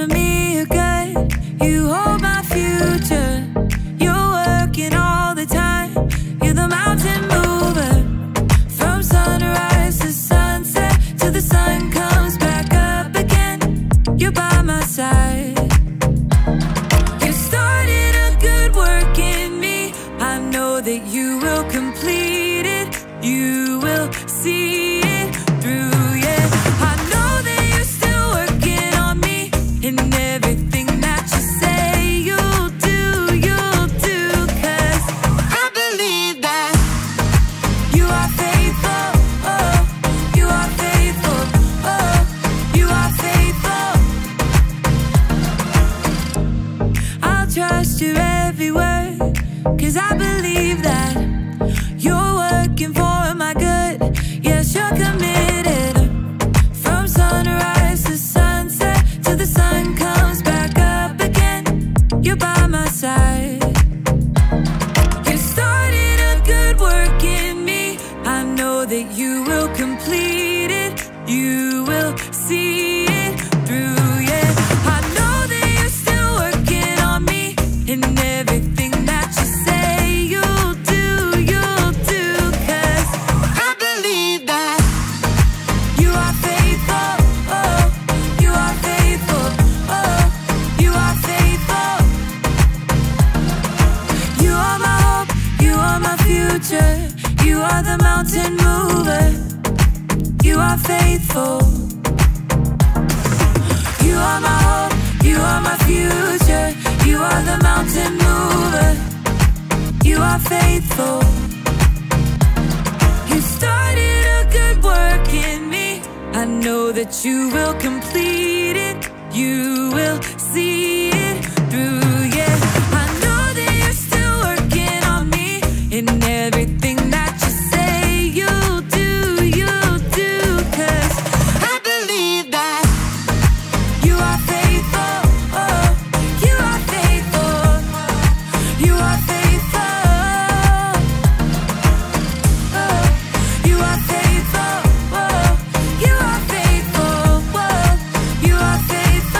for me are good. You hold my future. You're working all the time. You're the mountain mover. From sunrise to sunset, till the sun comes back up again. You're by my side. You started a good work in me. I know that you will complete it. You will see it through, yeah. I know that you're still working on me. And everything that you say you'll do, 'cause I believe that you are faithful, oh, you are faithful, oh, you are faithful. I'll trust your every word, 'cause I believe that you're working for my good. Yes, you're committed. From sunrise to sunset, till the sun comes back up again. You're by my side. You started a good work in me. I know that you will complete it. You will see it through, yeah. I know that you're still working on me. And everything that you say you'll do, 'cause I believe that you are faithful, oh, you are faithful, oh, you are faithful. You are my hope, you are my future. You are the mountain mover. You are faithful. You are my hope, you are my future. You are the mountain mover. You are faithful. You started a good work in me. I know that you will complete it. You will see it through, yeah. I know that you're still working on me. And everything that you say you'll do, 'cause I believe that you are faithful, oh, you are faithful, you are faithful, oh, you are faithful, oh, you are faithful, oh, you are faithful.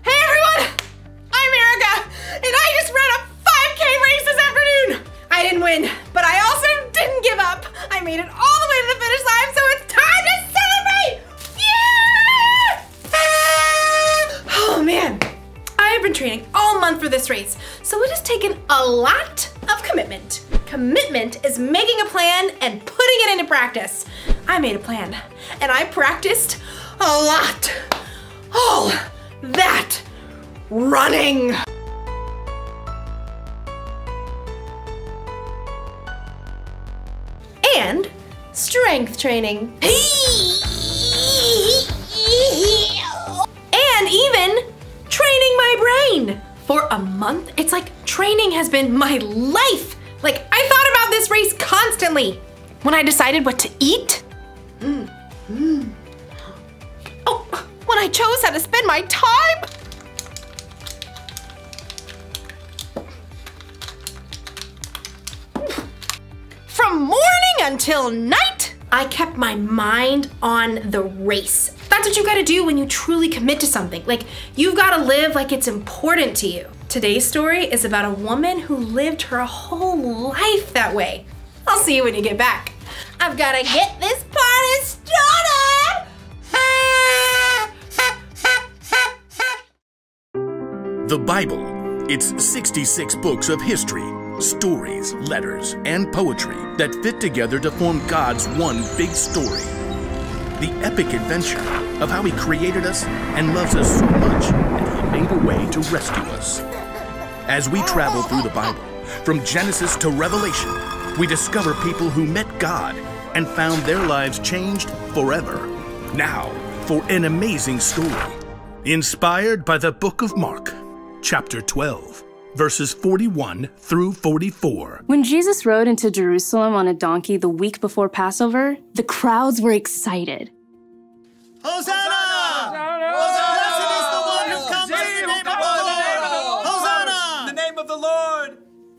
Hey everyone! I'm Erica, and I just ran a 5K race this afternoon! I didn't win, but I also didn't give up. I made it all the way to the finish line, so it's time to celebrate! Yeah! Oh man, I have been training all month for this race, so it has taken a lot of commitment. Commitment is making a plan and putting it into practice. I made a plan, and I practiced a lot. All that running. And strength training. And even training my brain. For a month, it's like training has been my life. Like, I thought about this race constantly. When I decided what to eat, when I chose how to spend my time, from morning until night, I kept my mind on the race. That's what you gotta do when you truly commit to something. Like, you've gotta live like it's important to you. Today's story is about a woman who lived her whole life that way. I'll see you when you get back. I've gotta get this party started! The Bible. It's 66 books of history, stories, letters, and poetry that fit together to form God's one big story. The epic adventure of how He created us and loves us so much that He made a way to rescue us. As we travel through the Bible, from Genesis to Revelation, we discover people who met God and found their lives changed forever. Now, for an amazing story, inspired by the book of Mark, chapter 12, verses 41 through 44. When Jesus rode into Jerusalem on a donkey the week before Passover, the crowds were excited. Hosanna!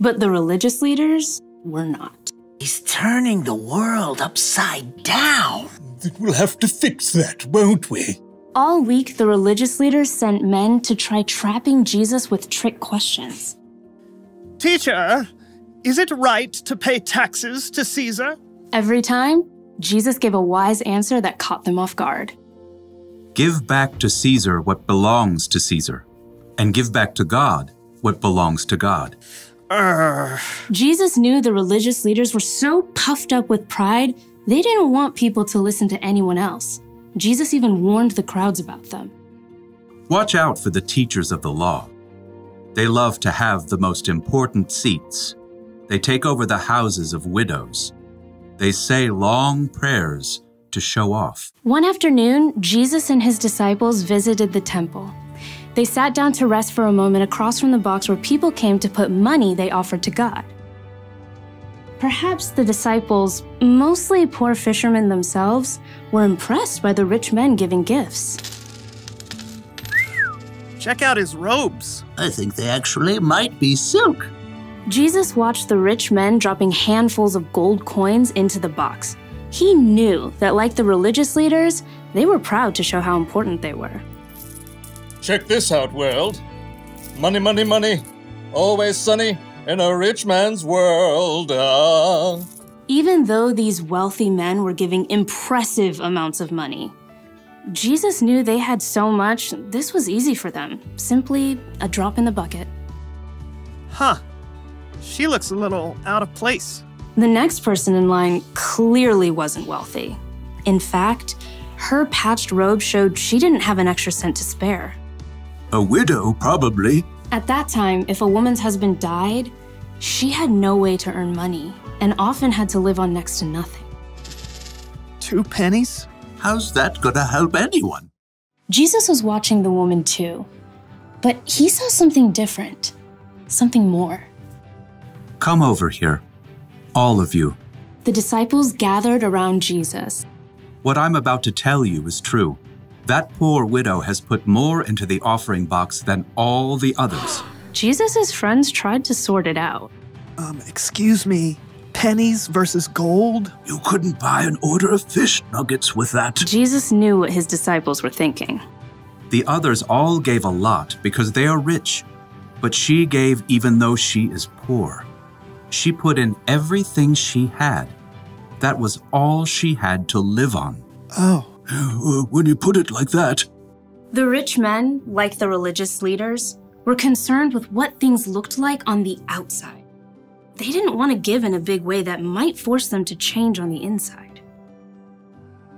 But the religious leaders were not. He's turning the world upside down. We'll have to fix that, won't we? All week, the religious leaders sent men to try trapping Jesus with trick questions. Teacher, is it right to pay taxes to Caesar? Every time, Jesus gave a wise answer that caught them off guard. Give back to Caesar what belongs to Caesar, and give back to God what belongs to God. Jesus knew the religious leaders were so puffed up with pride, they didn't want people to listen to anyone else. Jesus even warned the crowds about them. Watch out for the teachers of the law. They love to have the most important seats. They take over the houses of widows. They say long prayers to show off. One afternoon, Jesus and his disciples visited the temple. They sat down to rest for a moment across from the box where people came to put money they offered to God. Perhaps the disciples, mostly poor fishermen themselves, were impressed by the rich men giving gifts. Check out his robes. I think they actually might be silk. Jesus watched the rich men dropping handfuls of gold coins into the box. He knew that, like the religious leaders, they were proud to show how important they were. Check this out, world. Money, money, money. Always sunny in a rich man's world. Even though these wealthy men were giving impressive amounts of money, Jesus knew they had so much, this was easy for them. Simply a drop in the bucket. Huh. She looks a little out of place. The next person in line clearly wasn't wealthy. In fact, her patched robe showed she didn't have an extra cent to spare. A widow, probably. At that time, if a woman's husband died, she had no way to earn money and often had to live on next to nothing. 2 pennies? How's that gonna help anyone? Jesus was watching the woman too, but he saw something different, something more. Come over here, all of you. The disciples gathered around Jesus. What I'm about to tell you is true. That poor widow has put more into the offering box than all the others. Jesus' friends tried to sort it out. Excuse me, pennies versus gold? You couldn't buy an order of fish nuggets with that. Jesus knew what his disciples were thinking. The others all gave a lot because they are rich, but she gave even though she is poor. She put in everything she had. That was all she had to live on. Oh. When you put it like that. The rich men, like the religious leaders, were concerned with what things looked like on the outside. They didn't want to give in a big way that might force them to change on the inside.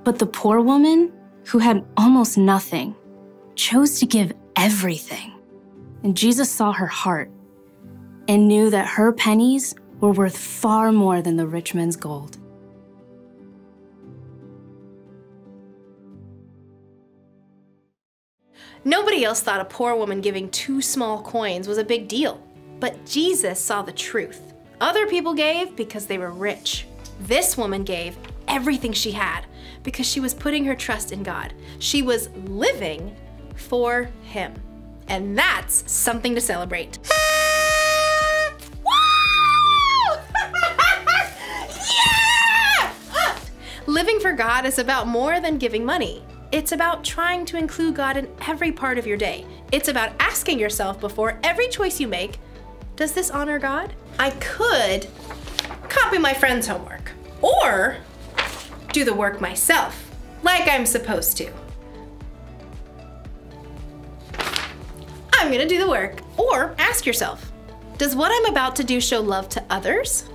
But the poor woman, who had almost nothing, chose to give everything. And Jesus saw her heart and knew that her pennies were worth far more than the rich man's gold. Nobody else thought a poor woman giving 2 small coins was a big deal. But Jesus saw the truth. Other people gave because they were rich. This woman gave everything she had because she was putting her trust in God. She was living for Him. And that's something to celebrate. Yeah! Living for God is about more than giving money. It's about trying to include God in every part of your day. It's about asking yourself before every choice you make, does this honor God? I could copy my friend's homework or do the work myself, like I'm supposed to. I'm gonna do the work. Or ask yourself, does what I'm about to do show love to others?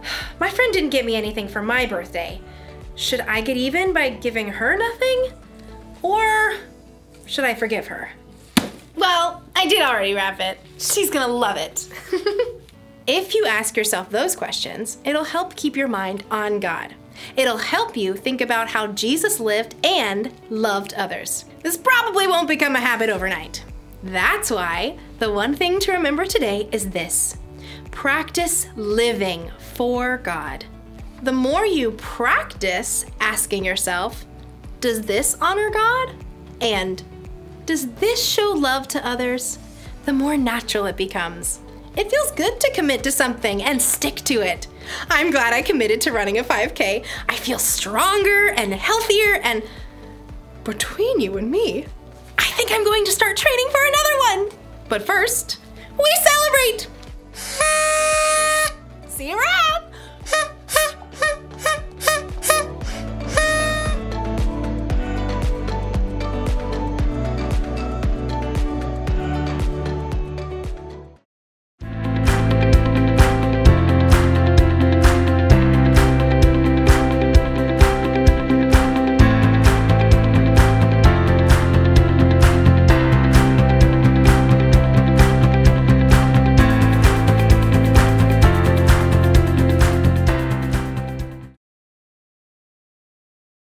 My friend didn't get me anything for my birthday. Should I get even by giving her nothing? Or should I forgive her? Well, I did already wrap it. She's gonna love it. If you ask yourself those questions, it'll help keep your mind on God. It'll help you think about how Jesus lived and loved others. This probably won't become a habit overnight. That's why the one thing to remember today is this: practice living for God. The more you practice asking yourself, does this honor God? And does this show love to others? The more natural it becomes. It feels good to commit to something and stick to it. I'm glad I committed to running a 5K. I feel stronger and healthier, and between you and me, I think I'm going to start training for another one. But first, we celebrate! See you around!